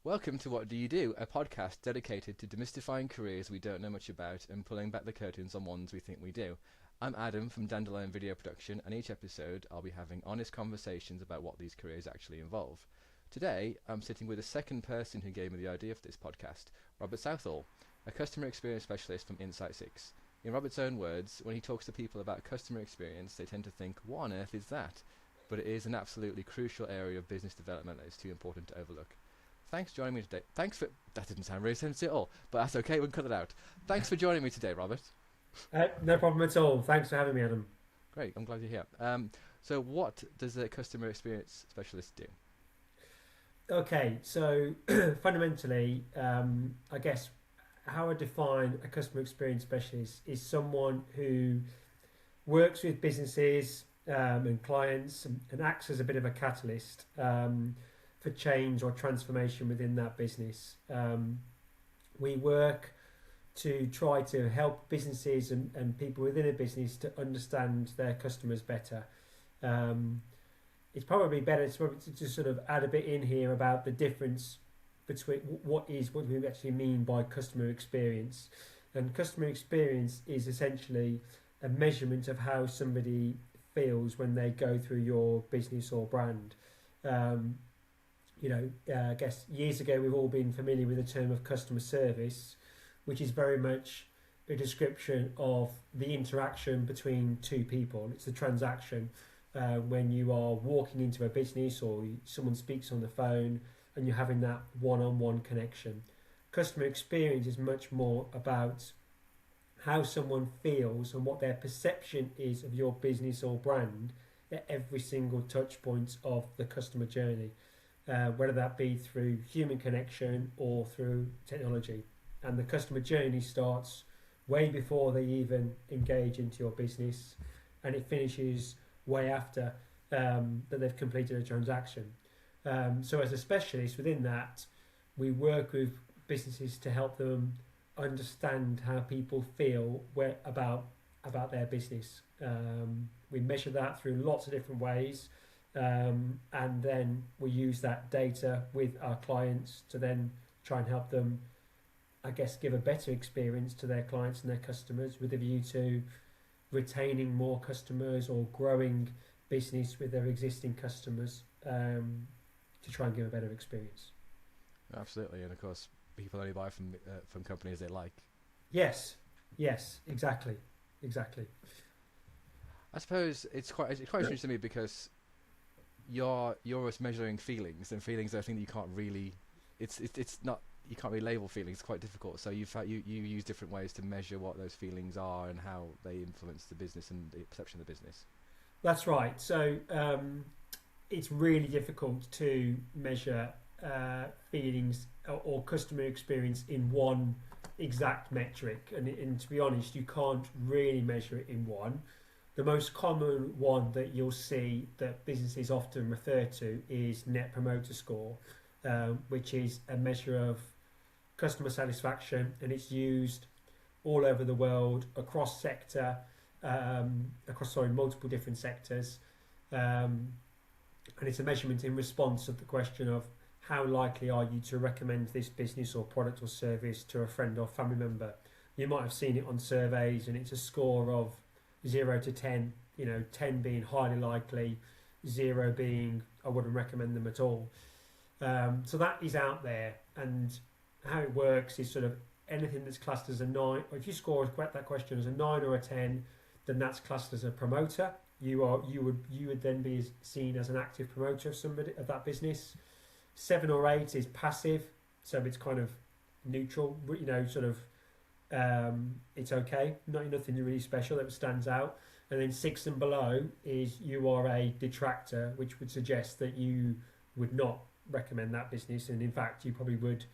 Welcome to What Do You Do, a podcast dedicated to demystifying careers we don't know much about and pulling back the curtains on ones we think we do. I'm Adam from Dandelion Video Production, and each episode I'll be having honest conversations about what these careers actually involve. Today, I'm sitting with the second person who gave me the idea for this podcast, Robert Southall, a customer experience specialist from Insight 6. In Robert's own words, when he talks to people about customer experience, they tend to think, what on earth is that? But it is an absolutely crucial area of business development that is too important to overlook. Thanks for joining me today. That didn't sound very sensitive at all, but that's okay, we can cut it out. Thanks for joining me today, Robert. No problem at all. Thanks for having me, Adam. Great, I'm glad you're here. So what does a customer experience specialist do? Okay, so fundamentally, I guess how I define a customer experience specialist is someone who works with businesses and clients and acts as a bit of a catalyst for change or transformation within that business. We work to try to help businesses and people within a business to understand their customers better. It's probably better to just sort of add a bit in here about the difference between what do we actually mean by customer experience. And customer experience is essentially a measurement of how somebody feels when they go through your business or brand. I guess years ago we've all been familiar with the term of customer service, which is very much a description of the interaction between two people. It's a transaction when you are walking into a business or someone speaks on the phone and you're having that one-on-one connection. Customer experience is much more about how someone feels and what their perception is of your business or brand at every single touch point of the customer journey, whether that be through human connection or through technology. And the customer journey starts way before they even engage into your business, and it finishes way after that they've completed a transaction. So as a specialist within that, we work with businesses to help them understand how people feel about their business. We measure that through lots of different ways, and then we use that data with our clients to then try and help them, I guess, give a better experience to their clients and their customers with a view to retaining more customers or growing business with their existing customers, to try and give a better experience. Absolutely, and of course, people only buy from companies they like. Yes, exactly. I suppose it's quite interesting to me because you're always measuring feelings, and feelings are a thing that you can't really. It's not. You can't really label feelings. It's quite difficult. So you use different ways to measure what those feelings are and how they influence the business and the perception of the business. That's right. So it's really difficult to measure feelings or customer experience in one exact metric. And to be honest, you can't really measure it in one. The most common one that you'll see that businesses often refer to is Net Promoter Score, which is a measure of customer satisfaction, and it's used all over the world across multiple different sectors, and it's a measurement in response of the question of how likely are you to recommend this business or product or service to a friend or family member. You might have seen it on surveys, and it's a score of 0 to 10, 10 being highly likely, 0 being I wouldn't recommend them at all. So that is out there, and how it works is sort of anything that's classed as a 9, or if you score that question as a 9 or a 10, then that's classed as a promoter. You would then be seen as an active promoter of that business. 7 or 8 is passive, so it's kind of neutral, it's okay, nothing really special that stands out. And then 6 and below is you are a detractor, which would suggest that you would not recommend that business, and in fact you probably would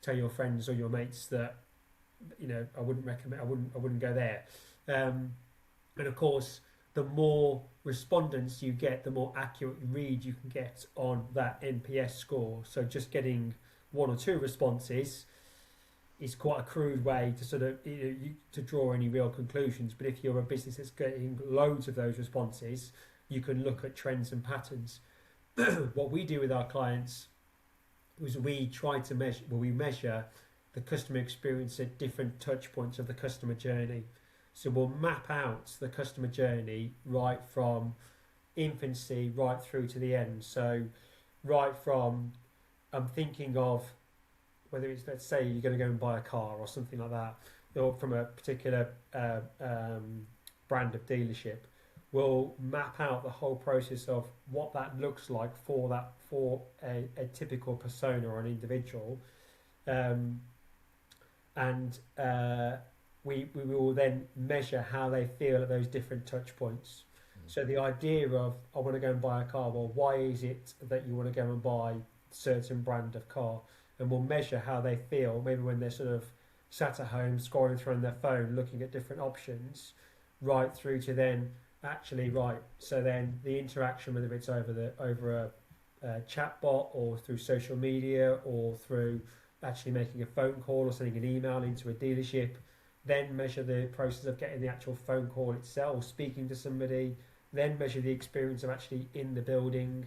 tell your friends or your mates that I wouldn't go there. And of course, the more respondents you get, the more accurate read you can get on that NPS score. So just getting 1 or 2 responses is quite a crude way to sort of to draw any real conclusions. But if you're a business that's getting loads of those responses, you can look at trends and patterns. What we do with our clients was we try to measure, well, we measure the customer experience at different touch points of the customer journey. So we'll map out the customer journey right from infancy right through to the end. So right from, I'm thinking of whether it's, let's say you're going to go and buy a car or something like that, or from a particular brand of dealership, we'll map out the whole process of what that looks like for a typical persona or an individual, and we will then measure how they feel at those different touch points. So the idea of, I want to go and buy a car, well, why is it that you want to go and buy a certain brand of car? And we'll measure how they feel, maybe when they're sort of sat at home scrolling through on their phone looking at different options, right through to then actually, right, so then the interaction, whether it's over a chat bot or through social media or through actually making a phone call or sending an email into a dealership, then measure the process of getting the actual phone call itself, speaking to somebody, then measure the experience of actually in the building,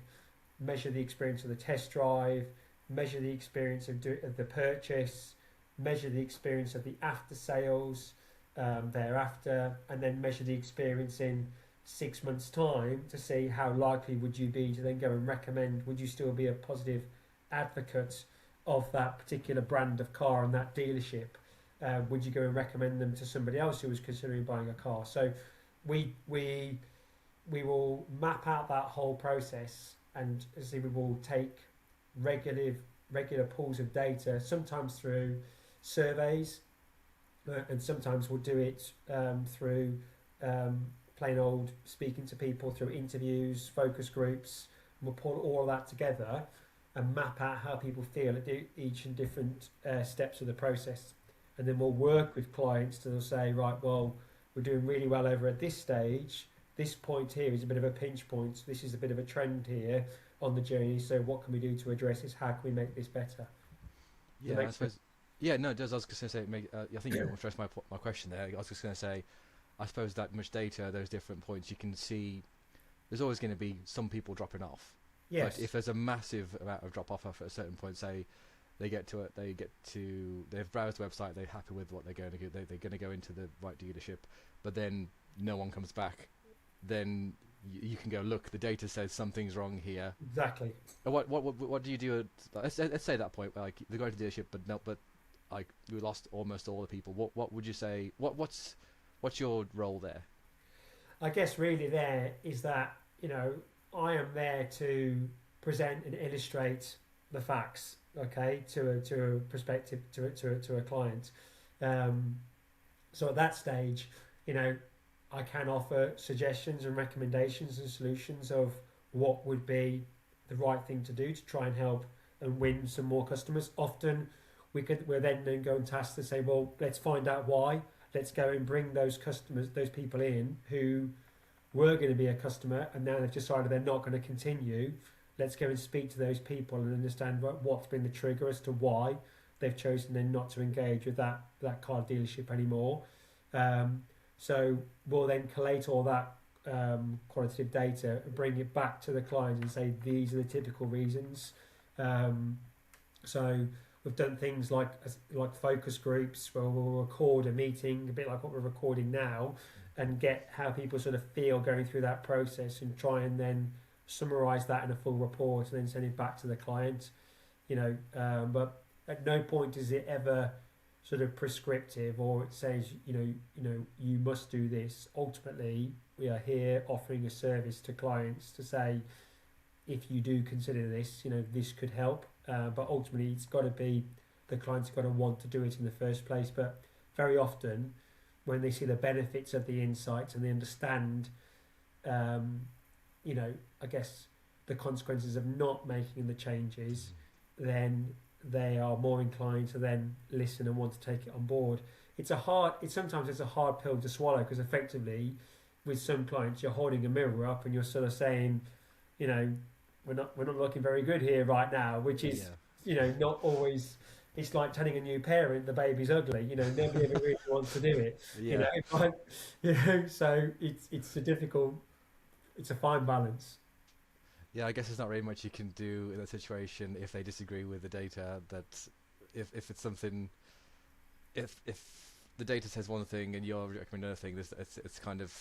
measure the experience of the test drive, measure the experience of the purchase, measure the experience of the after sales thereafter, and then measure the experience in 6 months' time to see how likely would you be to then go and recommend, would you still be a positive advocate of that particular brand of car and that dealership? Would you go and recommend them to somebody else who was considering buying a car? So we will map out that whole process, and we will take regular pools of data, sometimes through surveys, and sometimes we'll do it through plain old speaking to people, through interviews, focus groups. We'll pull all of that together and map out how people feel at each and different steps of the process. And then we'll work with clients to say, right, well, we're doing really well over at this stage. This point here is a bit of a pinch point. This is a bit of a trend here on the journey. So what can we do to address this? How can we make this better? Yeah, I suppose. Yeah, no, it does. I was just going to say, I think you addressed my question there. I was just going to say, I suppose that much data, those different points, you can see there's always going to be some people dropping off. Yes. But if there's a massive amount of drop off at a certain point, say they've browsed the website, they're happy with what they're going to do, they're going to go into the right dealership, but then no one comes back, then you can go, look, the data says something's wrong here. Exactly. What do you do at, let's say that point, like they go to the dealership, but like we lost almost all the people. What would you say? What's your role there? I guess really there is that, I am there to present and illustrate the facts, okay, to a perspective, to a client. So at that stage, I can offer suggestions and recommendations and solutions of what would be the right thing to do to try and help and win some more customers. Often we're then going tasked to say, well, let's find out why. Let's go and bring those customers, those people in who were going to be a customer and now they've decided they're not going to continue. Let's go and speak to those people and understand what's been the trigger as to why they've chosen then not to engage with that car dealership anymore. So we'll then collate all that qualitative data and bring it back to the client and say, these are the typical reasons. So we've done things like focus groups where we'll record a meeting, a bit like what we're recording now, and get how people sort of feel going through that process and try and then summarise that in a full report and then send it back to the client. But at no point is it ever sort of prescriptive or it says, you must do this. Ultimately, we are here offering a service to clients to say, if you do consider this, this could help. But ultimately, it's got to be the client's got to want to do it in the first place. But very often, when they see the benefits of the insights and they understand, I guess the consequences of not making the changes, then they are more inclined to then listen and want to take it on board. Sometimes it's a hard pill to swallow because effectively, with some clients, you're holding a mirror up and you're sort of saying, we're not looking very good here right now, which is not always. It's like telling a new parent the baby's ugly. Nobody ever really wants to do it. So it's a fine balance. Yeah, I guess there's not really much you can do in that situation if they disagree with the data. That if it's something, if the data says one thing and you're recommending another thing, it's kind of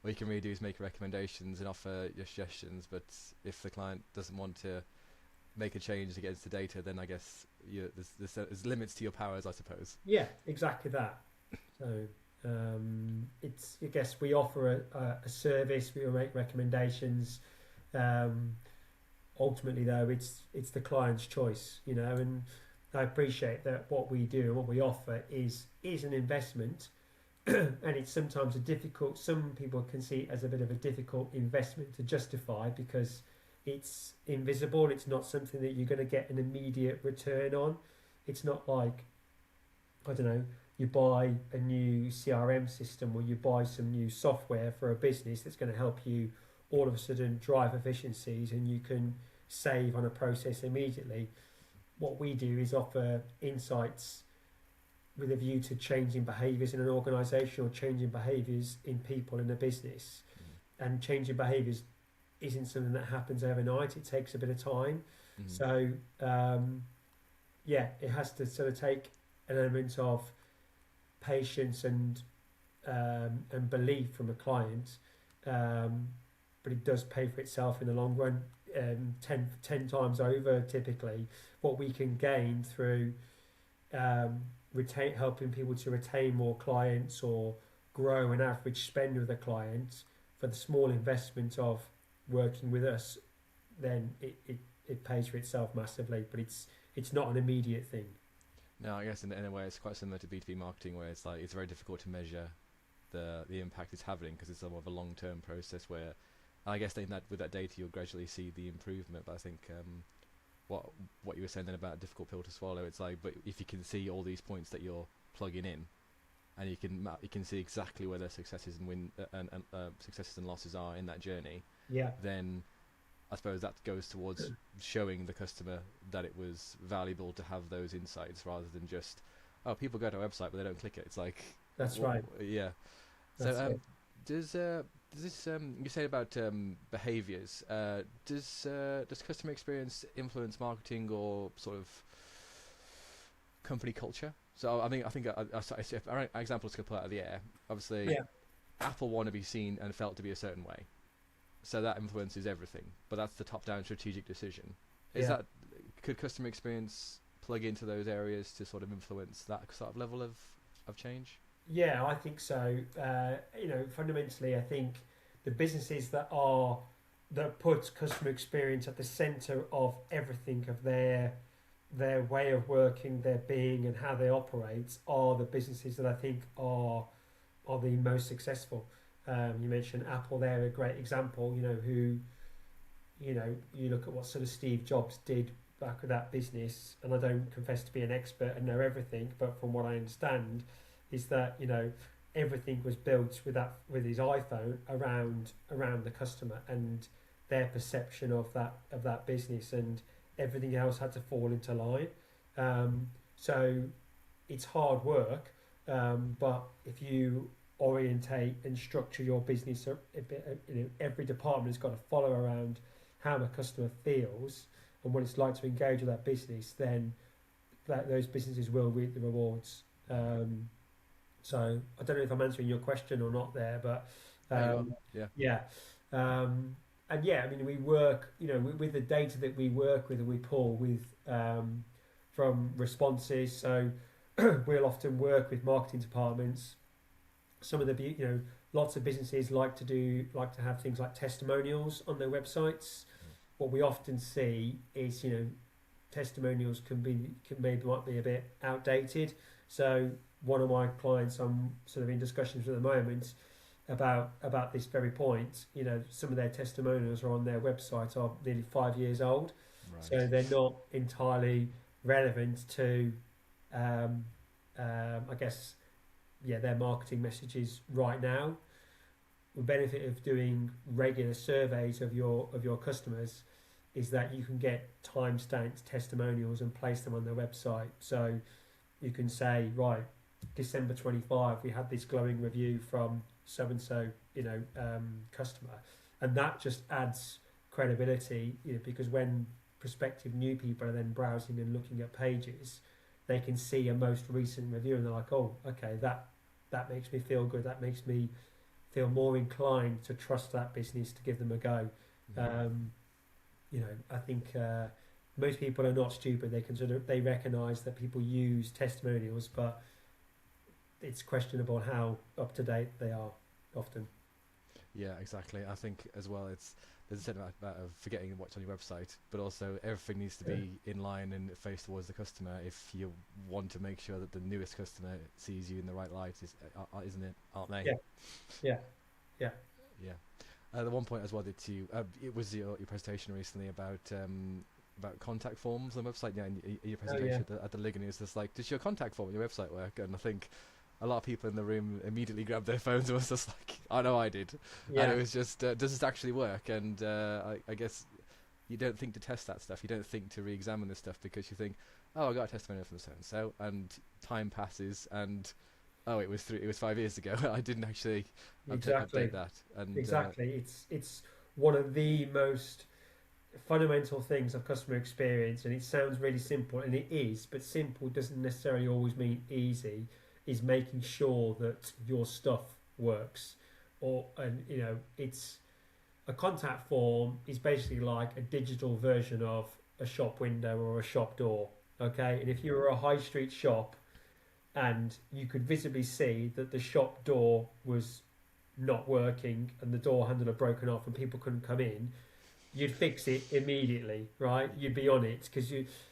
what you can really do is make recommendations and offer your suggestions. But if the client doesn't want to make a change against the data, then I guess there's limits to your powers, I suppose. Yeah, exactly that. So it's, I guess we offer a service, we make recommendations. Um, Ultimately, though, it's the client's choice, you know, and I appreciate that what we do and what we offer is an investment, and it's sometimes a difficult. Some people can see it as a bit of a difficult investment to justify because it's invisible. It's not something that you're going to get an immediate return on. It's not like, I don't know, you buy a new CRM system or you buy some new software for a business that's going to help you all of a sudden drive efficiencies and you can save on a process immediately. What we do is offer insights with a view to changing behaviours in an organisation or changing behaviours in people in a business. And changing behaviours isn't something that happens overnight. It takes a bit of time. So yeah, it has to sort of take an element of patience and belief from a client, but it does pay for itself in the long run. 10 times over typically what we can gain through helping people to retain more clients or grow an average spend with a client for the small investment of working with us, then it pays for itself massively, but it's not an immediate thing. No, I guess in a way it's quite similar to B2B marketing, where it's like it's very difficult to measure the impact it's having because it's somewhat of a long-term process where I guess that with that data you'll gradually see the improvement. But I think what you were saying then about a difficult pill to swallow, it's like, but if you can see all these points that you're plugging in, and you can see exactly where the successes and successes and losses are in that journey, Yeah, then I suppose that goes towards showing the customer that it was valuable to have those insights rather than just, oh, people go to our website but they don't click it. It's like, that's right. yeah. That's So it. does this you said about behaviors? Does customer experience influence marketing or sort of company culture? So I mean, I think if our examples could pull out of the air. Obviously, Yeah, Apple want to be seen and felt to be a certain way, so that influences everything. But that's the top-down strategic decision. Is yeah. that could customer experience plug into those areas to sort of influence that sort of level of change? Yeah, I think so. You know, fundamentally, I think the businesses that put customer experience at the centre of everything of their way of working, their being, and how they operate are the businesses that I think are the most successful. You mentioned Apple; they're a great example. You know, who, you know, you look at what sort of Steve Jobs did back with that business, and I don't confess to be an expert and know everything, but from what I understand, is that, you know, everything was built with his iPhone around the customer and their perception of that business, and everything else had to fall into line. So it's hard work, but if you orientate and structure your business a bit, you know, every department has got to follow around how the customer feels and what it's like to engage with that business, then those businesses will reap the rewards. So I don't know if I'm answering your question or not there, but There you are. Yeah. yeah, and yeah, I mean, we work, you know, with the data that we work with and we pull with from responses. So we'll often work with marketing departments. Some of the, you know, lots of businesses like to have things like testimonials on their websites. What we often see is, you know, testimonials might be a bit outdated. So one of my clients I'm sort of in discussions with at the moment about this very point. You know, some of their testimonials are on their website are nearly 5 years old, so Right. they're not entirely relevant to, I guess, yeah, their marketing messages right now. The benefit of doing regular surveys of your customers is that you can get time-stamped testimonials and place them on their website. So you can say, right, December 25, we had this glowing review from so and so, you know, customer, and that just adds credibility, because when prospective new people are then browsing and looking at pages, they can see a most recent review and they're like, oh, okay, that makes me feel good. That makes me feel more inclined to trust that business, to give them a go. I think most people are not stupid. They recognise that people use testimonials, but it's questionable how up to date they are often. Yeah, exactly. I think as well, there's a certain amount of forgetting what's on your website, but also everything needs to be in line and faced towards the customer if you want to make sure that the newest customer sees you in the right light, isn't it? Aren't they? Yeah. Yeah. The one point as well that it was your presentation recently about contact forms on the website. Yeah, in your presentation at the Ligon, it was just like, does your contact form on your website work? And I think a lot of people in the room immediately grabbed their phones and was just like, I know I did. Yeah. And it was just, does this actually work? And I guess you don't think to test that stuff. You don't think to re-examine this stuff because you think, oh, I got a testimonial from so-and-so, and time passes, and it was 5 years ago. I didn't actually update that. And exactly. It's one of the most fundamental things of customer experience, and it sounds really simple, and it is, but simple doesn't necessarily always mean easy, is making sure that your stuff works. It's a contact form is basically like a digital version of a shop window or a shop door. Okay, and if you were a high street shop and you could visibly see that the shop door was not working and the door handle had broken off and people couldn't come in, you'd fix it immediately, right? You'd be on it, because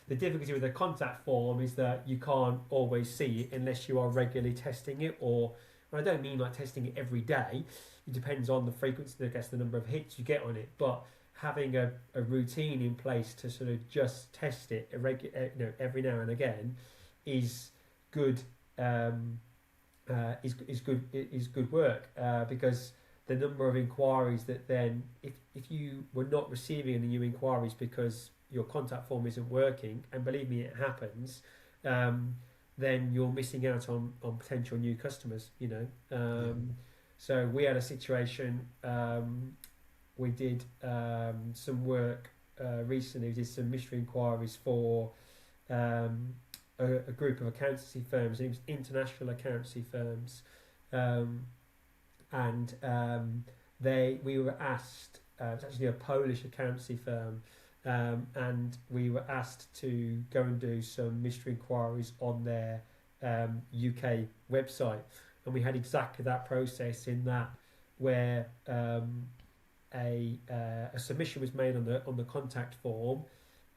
the difficulty with a contact form is that you can't always see it unless you are regularly testing it, or I don't mean like testing it every day. It depends on the frequency, I guess, the number of hits you get on it, but having a routine in place to sort of just test it every now and again is good. Is good work, because the number of inquiries that then, if you were not receiving any new inquiries because your contact form isn't working, and believe me, it happens, then you're missing out on potential new customers. So we had a situation. We did some work recently. We did some mystery inquiries for a group of accountancy firms. It was international accountancy firms, and we were asked. It's actually a Polish accountancy firm, and we were asked to go and do some mystery inquiries on their UK website, and we had exactly that process in that where a submission was made on the contact form,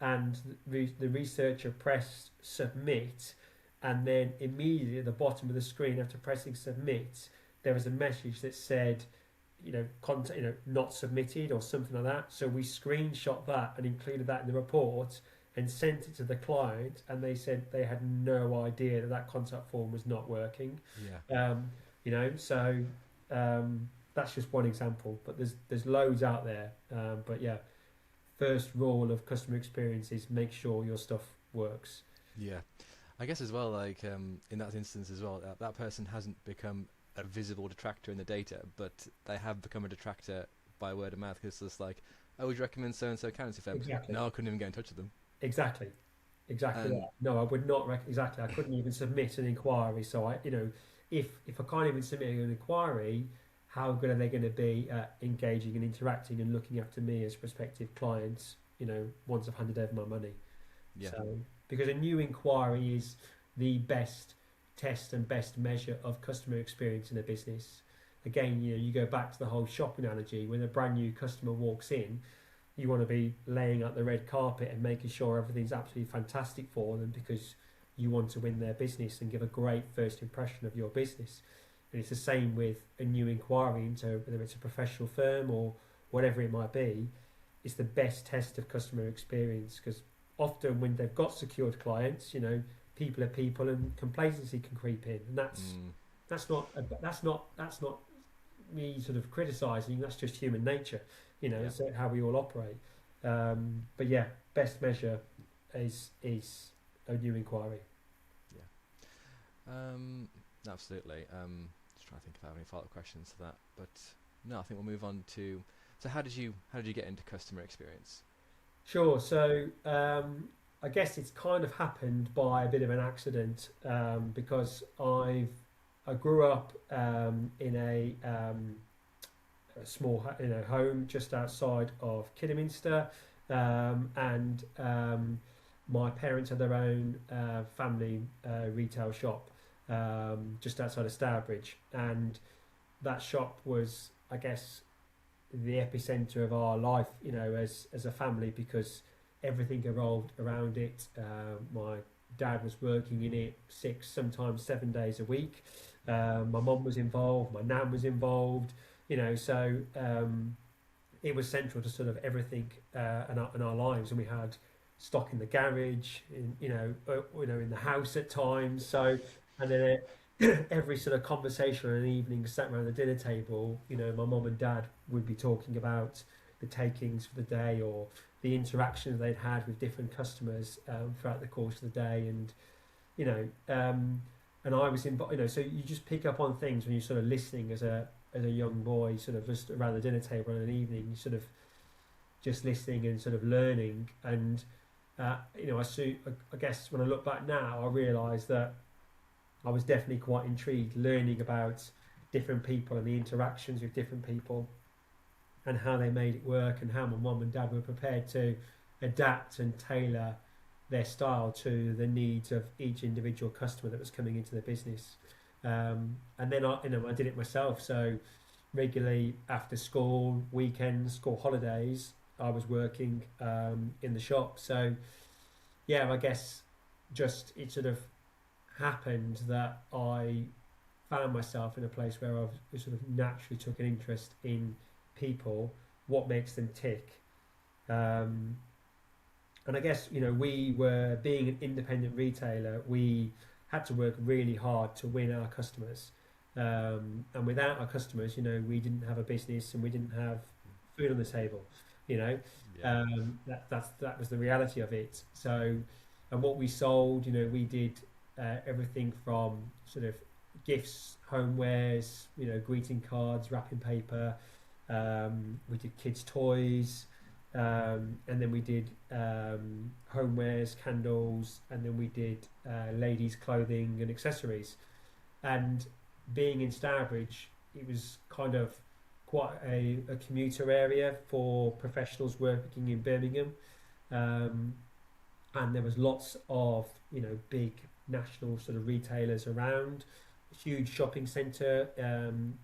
and the researcher pressed submit, and then immediately at the bottom of the screen after pressing submit, there was a message that said, not submitted or something like that. So we screenshot that and included that in the report and sent it to the client, and they said they had no idea that contact form was not working. So that's just one example, but there's loads out there. But yeah, first rule of customer experience is make sure your stuff works. Yeah, I guess as well, like in that instance as well, that person hasn't become a visible detractor in the data, but they have become a detractor by word of mouth, because it's like, oh, would you recommend so-and-so accountancy firm? Exactly. No, I couldn't even get in touch with them. Exactly. No, I would not. Exactly. I couldn't even submit an inquiry. So if I can't even submit an inquiry, how good are they going to be at engaging and interacting and looking after me as prospective clients, once I've handed over my money? Yeah. So, because a new inquiry is the best test and best measure of customer experience in a business. Again, you go back to the whole shop analogy. When a brand new customer walks in, you want to be laying out the red carpet and making sure everything's absolutely fantastic for them, because you want to win their business and give a great first impression of your business. And it's the same with a new inquiry into whether it's a professional firm or whatever it might be. It's the best test of customer experience, because often when they've got secured clients, people are people, and complacency can creep in, and that's not me sort of criticizing. That's just human nature, It's how we all operate. But yeah, best measure is a new inquiry. Yeah, absolutely. Just trying to think if I have any follow-up questions to that, but no, I think we'll move on to So how did you get into customer experience? Sure. So I guess it's kind of happened by a bit of an accident because I grew up in a small home just outside of Kidderminster, and my parents had their own family retail shop just outside of Stourbridge, and that shop was, I guess, the epicenter of our life, as a family, because everything evolved around it. My dad was working in it 6, sometimes 7 days a week. My mum was involved, my nan was involved, so it was central to sort of everything in our lives, and we had stock in the garage, in the house at times. So, and then every sort of conversation in an evening sat around the dinner table, my mum and dad would be talking about the takings for the day or the interactions they'd had with different customers throughout the course of the day, and you know, and I was in, so you just pick up on things when you're sort of listening as a young boy, sort of just around the dinner table in an evening, you sort of just listening and sort of learning, and I guess when I look back now, I realise that I was definitely quite intrigued learning about different people and the interactions with different people and how they made it work and how my mum and dad were prepared to adapt and tailor their style to the needs of each individual customer that was coming into the business. And then I did it myself. So regularly after school, weekends, school holidays, I was working in the shop. So yeah, I guess just it sort of happened that I found myself in a place where I sort of naturally took an interest in people, what makes them tick. Um, and I guess, we were being an independent retailer, we had to work really hard to win our customers. And without our customers, we didn't have a business and we didn't have food on the table. You know, Yeah. that was the reality of it. So, and what we sold, we did everything from sort of gifts, homewares, greeting cards, wrapping paper. We did kids' toys, and then we did homewares, candles, and then we did ladies' clothing and accessories. And being in Stourbridge, it was kind of quite a commuter area for professionals working in Birmingham, um, and there was lots of big national sort of retailers around. Huge shopping centre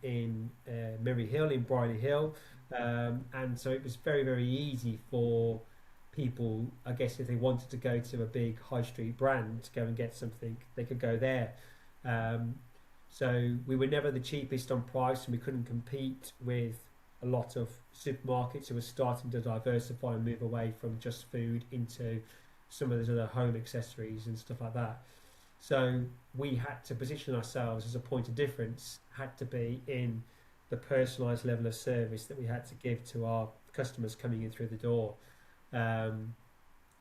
in Murray Hill, in Briley Hill, and so it was very, very easy for people, I guess, if they wanted to go to a big high street brand to go and get something, they could go there. Um, so we were never the cheapest on price, and we couldn't compete with a lot of supermarkets who were starting to diversify and move away from just food into some of those other home accessories and stuff like that. So we had to position ourselves as a point of difference, had to be in the personalised level of service that we had to give to our customers coming in through the door. Um,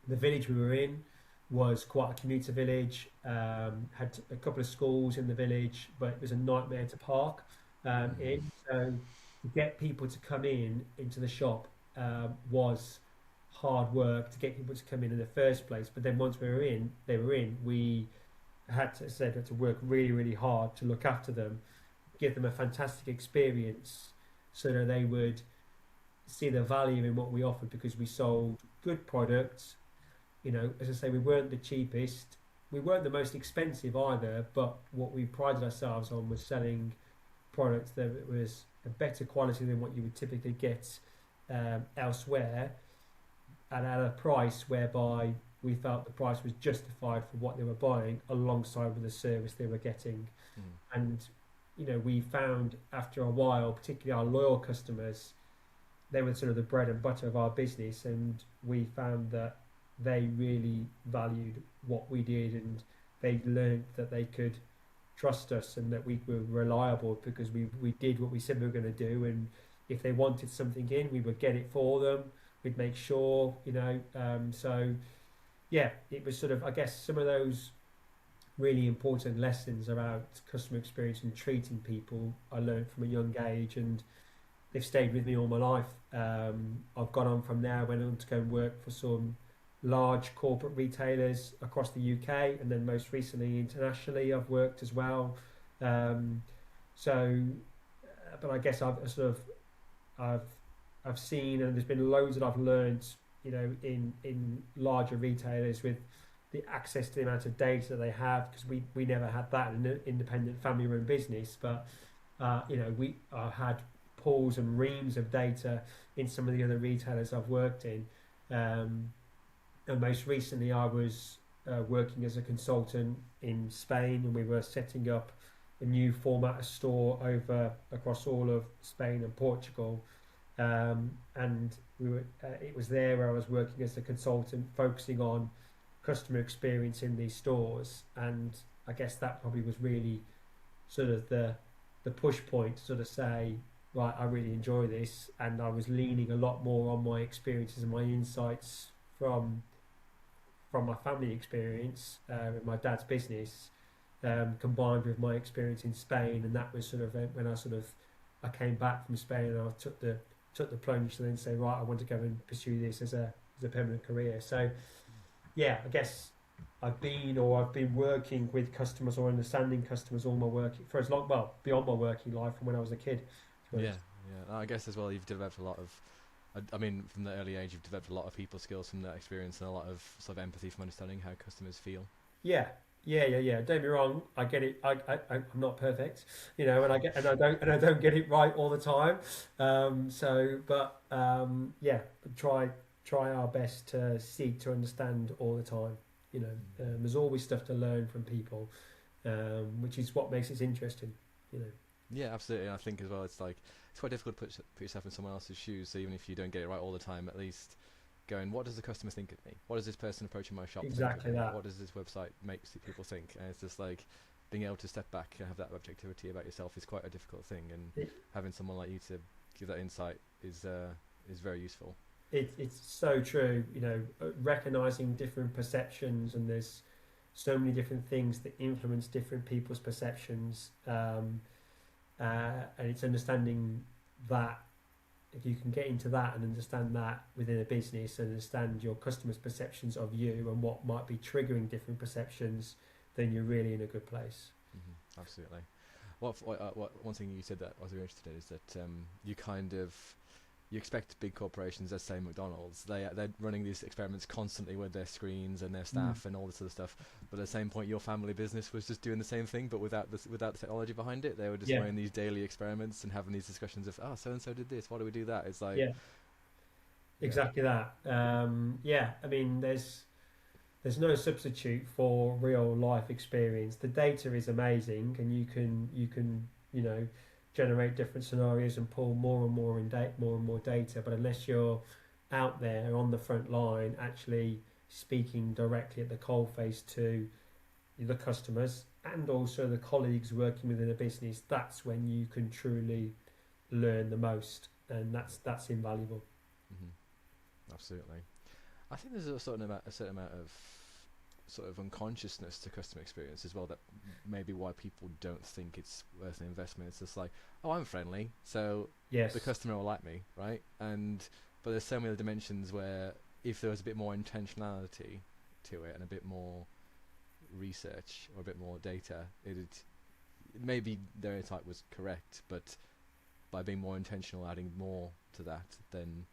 the village we were in was quite a commuter village, had a couple of schools in the village, but it was a nightmare to park Mm. in. So to get people to come into the shop was hard work to get people to come in the first place. But then once we were in, they were in. We had to work really, really hard to look after them, give them a fantastic experience, so that they would see the value in what we offered, because we sold good products. As I say, we weren't the cheapest, we weren't the most expensive either, but what we prided ourselves on was selling products that was a better quality than what you would typically get elsewhere, and at a price whereby we felt the price was justified for what they were buying alongside with the service they were getting. Mm. And we found after a while, particularly our loyal customers, they were sort of the bread and butter of our business, and we found that they really valued what we did, and they learned that they could trust us and that we were reliable, because we did what we said we were going to do. And if they wanted something in, we would get it for them, we'd make sure, so yeah, it was sort of, I guess, some of those really important lessons about customer experience and treating people I learned from a young age, and they've stayed with me all my life. I've gone on from there, went on to go and work for some large corporate retailers across the UK, and then most recently internationally I've worked as well. Um, so, but I guess I've I've seen, and there's been loads that I've learned, in larger retailers with the access to the amount of data that they have, because we never had that in an independent family-run business, but we had pools and reams of data in some of the other retailers I've worked in. And most recently, I was working as a consultant in Spain, and we were setting up a new format of store over across all of Spain and Portugal. And it was there where I was working as a consultant, focusing on customer experience in these stores. And I guess that probably was really sort of the push point to sort of say, right, I really enjoy this, and I was leaning a lot more on my experiences and my insights from my family experience with my dad's business, combined with my experience in Spain. And that was sort of when I came back from Spain, and I took the plunge to then say, right, I want to go and pursue this as a permanent career. So yeah, I guess I've been working with customers or understanding customers all my work for as long, well, beyond my working life from when I was a kid. Yeah. I guess as well, you've developed a lot of, I mean, from the early age, you've developed a lot of people skills from that experience, and a lot of sort of empathy from understanding how customers feel. Yeah. Don't get me wrong. I get it. I'm not perfect, and I don't get it right all the time. Try our best to seek to understand all the time. There's always stuff to learn from people, which is what makes it interesting. Yeah, absolutely. I think as well, it's quite difficult to put yourself in someone else's shoes. So even if you don't get it right all the time, at least going, what does the customer think of me? What does this person approaching my shop Exactly think of me? that. What does this website make people think? And it's just like being able to step back and have that objectivity about yourself is quite a difficult thing. And having someone like you to give that insight is very useful. It's so true. Recognizing different perceptions, and there's so many different things that influence different people's perceptions. And it's understanding that. If you can get into that and understand that within a business, and understand your customers' perceptions of you and what might be triggering different perceptions, then you're really in a good place. Mm-hmm. Absolutely. One thing you said that I was very interested in is that you expect big corporations, let's say McDonald's, they're running these experiments constantly with their screens and their staff and all this other stuff. But at the same point, your family business was just doing the same thing, but without the technology behind it. They were just running these daily experiments and having these discussions of, so and so did this. Why do we do that? It's like exactly that. I mean, there's no substitute for real life experience. The data is amazing, and you can generate different scenarios and pull more and more data. But unless you're out there on the front line, actually speaking directly at the coalface to the customers and also the colleagues working within a business, that's when you can truly learn the most, and that's invaluable. Mm-hmm. Absolutely. I think there's a certain amount of sort of unconsciousness to customer experience as well, that maybe why people don't think it's worth an investment. It's just like, I'm friendly, so the customer will like me, right? But there's so many other dimensions where if there was a bit more intentionality to it and a bit more research or a bit more data, maybe their type was correct, but by being more intentional, adding more to that, then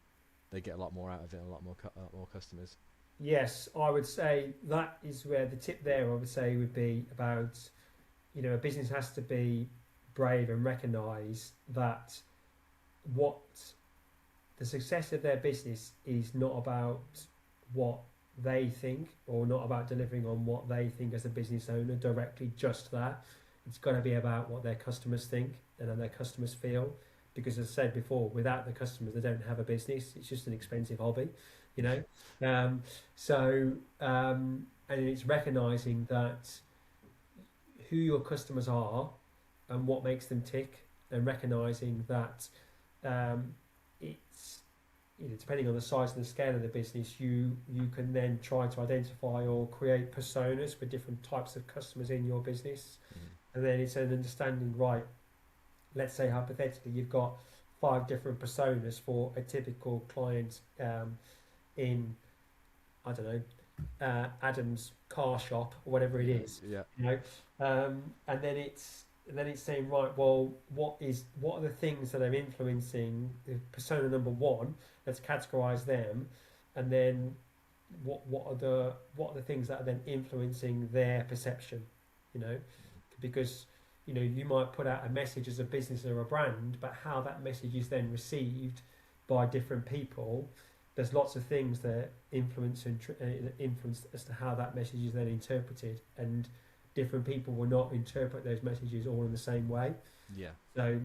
they get a lot more out of it, and a lot more customers. Yes, I would say that is where the tip there, I would say, would be about, a business has to be brave and recognise that what the success of their business is not about what they think, or not about delivering on what they think as a business owner directly, just that. It's got to be about what their customers think and how their customers feel. Because as I said before, without the customers, they don't have a business. It's just an expensive hobby. And it's recognizing that who your customers are and what makes them tick, and recognizing that it's depending on the size and the scale of the business, you can then try to identify or create personas for different types of customers in your business. And then it's an understanding, right, let's say hypothetically you've got 5 different personas for a typical client in, I don't know, Adam's car shop or whatever it is, Yeah. you know, and then it's saying, right, well, what are the things that are influencing the persona number one? Let's categorize them, and then what are the things that are then influencing their perception, you know, because you might put out a message as a business or a brand, but how that message is then received by different people, there's lots of things that influence as to how that message is then interpreted, and different people will not interpret those messages all in the same way. Yeah. So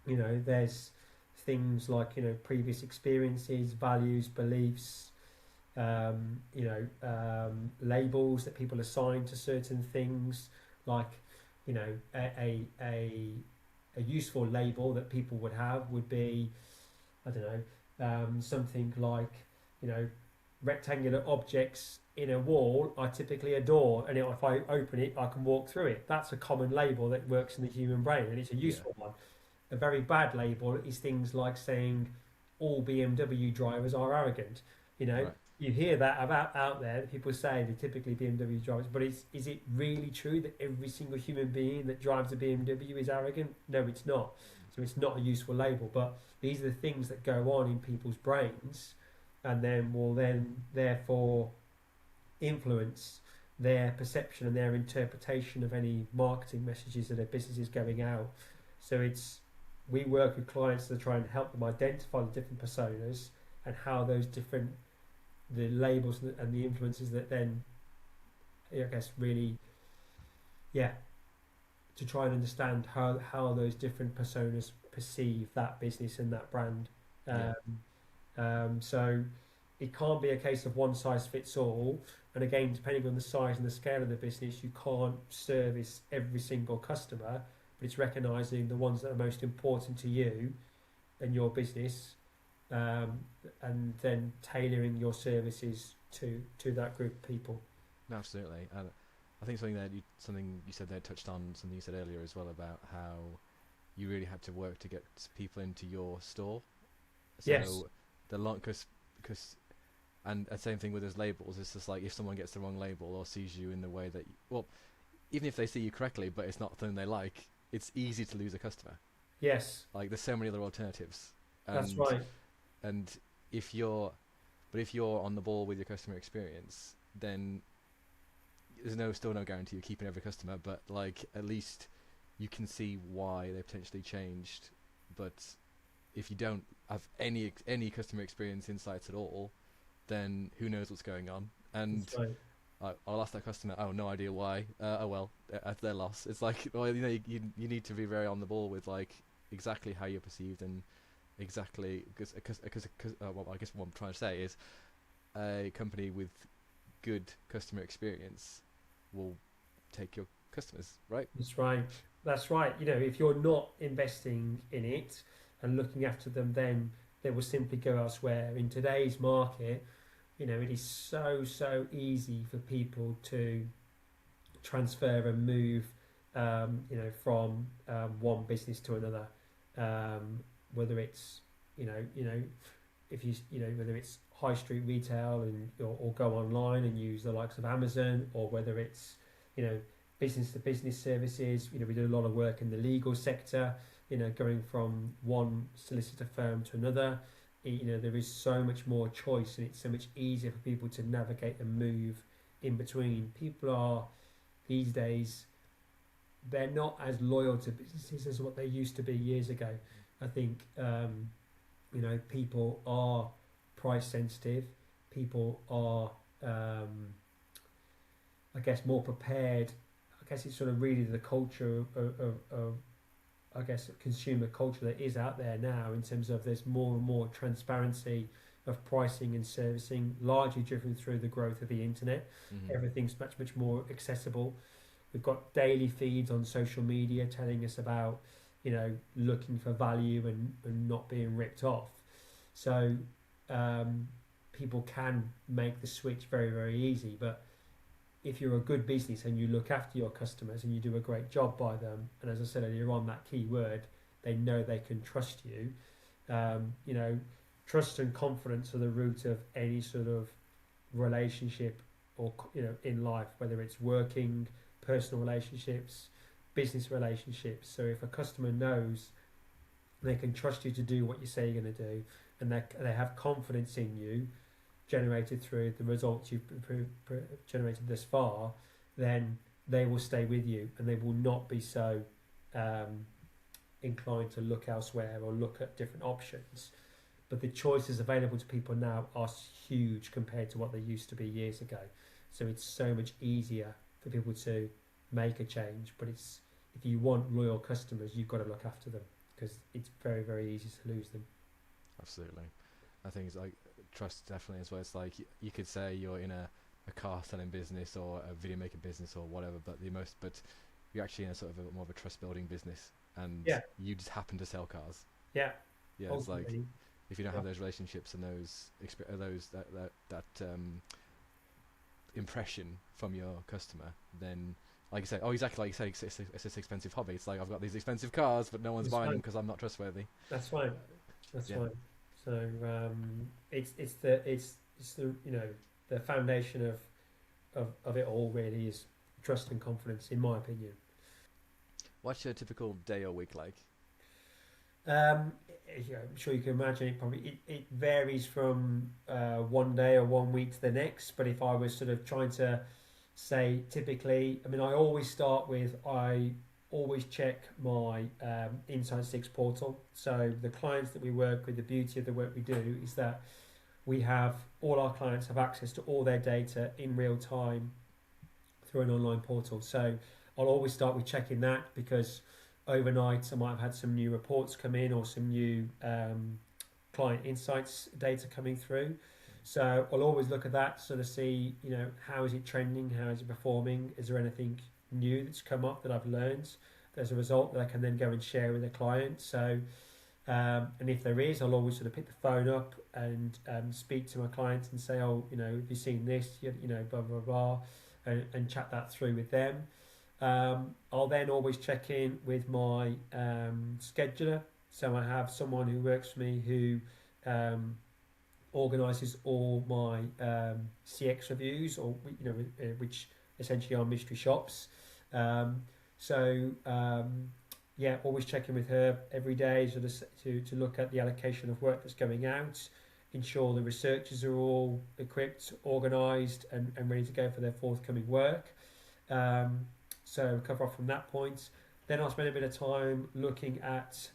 there's things like previous experiences, values, beliefs, labels that people assign to certain things, like a useful label that people would have would be, I don't know, something like rectangular objects in a wall are typically a door, and if I open it I can walk through it. That's a common label that works in the human brain, and it's a useful one. A very bad label is things like saying all BMW drivers are arrogant. Right. You hear that about out there, that people say they're typically BMW drivers, but is it really true that every single human being that drives a BMW is arrogant? No, it's not. So it's not a useful label, but these are the things that go on in people's brains, and then will then therefore influence their perception and their interpretation of any marketing messages that their business is going out. So we work with clients to try and help them identify the different personas and how those different the labels and the influences that then, I guess, really, to try and understand how those different personas perceive that business and that brand. So it can't be a case of one size fits all. And again, depending on the size and the scale of the business, you can't service every single customer, but it's recognizing the ones that are most important to you and your business, and then tailoring your services to that group of people. Absolutely. And I think something you said there touched on something you said earlier as well about how you really had to work to get people into your store. So Yes. Because and same thing with those labels. It's just like if someone gets the wrong label or sees you in the way that even if they see you correctly, but it's not something they like, it's easy to lose a customer. Yes. Like there's so many other alternatives. That's right. And if you're on the ball with your customer experience, then there's still no guarantee you're keeping every customer, but like at least you can see why they potentially changed. But if you don't have any customer experience insights at all, then who knows what's going on? And That's right. I'll ask that customer, oh, no idea why. Oh well, at their loss. It's like, well, you need to be very on the ball with like exactly how you're perceived, and exactly because I guess what I'm trying to say is a company with good customer experience will take your customers, right? That's right. If you're not investing in it and looking after them, then they will simply go elsewhere. In today's market, it is so easy for people to transfer and move, from one business to another. Whether it's if whether it's high street retail or go online and use the likes of Amazon, or whether it's business to business services. We do a lot of work in the legal sector, going from one solicitor firm to another. There is so much more choice, and it's so much easier for people to navigate and move in between. People are these days, they're not as loyal to businesses as what they used to be years ago. I think people are price sensitive. People are I guess more prepared. I guess it's sort of really the culture of I guess consumer culture that is out there now, in terms of there's more and more transparency of pricing and servicing, largely driven through the growth of the internet. Mm-hmm. Everything's much more accessible. We've got daily feeds on social media telling us about looking for value and not being ripped off. So people can make the switch very, very easy. But if you're a good business and you look after your customers and you do a great job by them, and as I said earlier on, that key word, they know they can trust you, You know, trust and confidence are the root of any sort of relationship, or you know, in life, whether it's working, personal relationships, business relationships. So if a customer knows they can trust you to do what you say you're going to do, and they have confidence in you, generated through the results you've generated thus far, then they will stay with you, and they will not be so um, inclined to look elsewhere or look at different options. But the choices available to people now are huge compared to what they used to be years ago. So it's so much easier for people to make a change. But it's, if you want loyal customers, you've got to look after them, because it's very, very easy to lose them. Absolutely. I think it's like trust definitely as well. It's like you could say you're in a car selling business or a video making business or whatever, but you're actually in a sort of more of a trust building business, and Yeah, you just happen to sell cars. yeah. Yeah, it's like Ultimately, if you don't yeah, have those relationships and those impression from your customer, then like you say, oh, exactly like you say, it's this expensive hobby. It's like I've got these expensive cars, but no one's that's buying them fine. because I'm not trustworthy. That's fine. That's Yeah, fine. So it's the, you know, the foundation of it all really is trust and confidence, in my opinion. what's your typical day or week like? Um, yeah, I'm sure you can imagine it. Probably it varies from one day or one week to the next. But if I was sort of trying to say typically, I mean, I always check my Inside Six portal. So the clients that we work with, the beauty of the work we do is that we have all our clients have access to all their data in real time through an online portal. So I'll always start with checking that, because overnight I might have had some new reports come in, or some new client insights data coming through. So I'll always look at that, sort of see, you know, how is it trending, how is it performing, is there anything new that's come up that I've learned as a result that I can then go and share with the client. So and if there is, I'll always sort of pick the phone up and speak to my clients and say, oh, you know, have you seen this? You know, blah, blah, blah, and chat that through with them. I'll then always check in with my scheduler. So I have someone who works for me who organises all my CX reviews, or you know, which essentially are mystery shops. Um, so yeah, always checking with her every day, sort of to look at the allocation of work that's going out, ensure the researchers are all equipped, organised, and ready to go for their forthcoming work. Um, so cover off from that point. Then I'll spend a bit of time looking at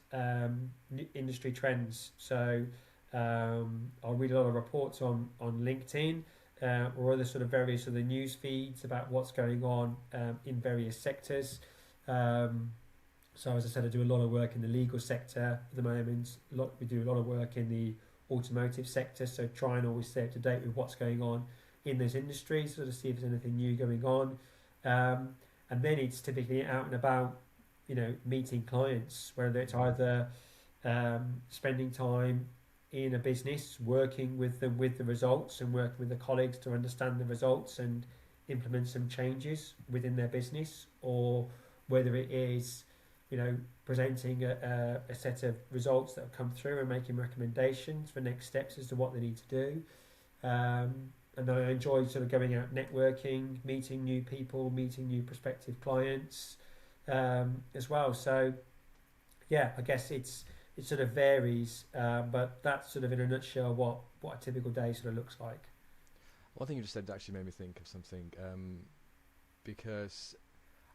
industry trends. So I'll read a lot of reports on LinkedIn, or other sort of various other news feeds about what's going on in various sectors. So as I said, I do a lot of work in the legal sector at the moment. We do a lot of work in the automotive sector. So try and always stay up to date with what's going on in those industries, sort of see if there's anything new going on. And then it's typically out and about, you know, meeting clients, whether it's either spending time in a business, working with them with the results, and working with the colleagues to understand the results and implement some changes within their business, or whether it is, you know, presenting a set of results that have come through and making recommendations for next steps as to what they need to do. And then I enjoy sort of going out networking, meeting new people, meeting new prospective clients as well. So yeah, I guess it sort of varies, but that's sort of in a nutshell what a typical day sort of looks like. One thing you just said actually made me think of something, because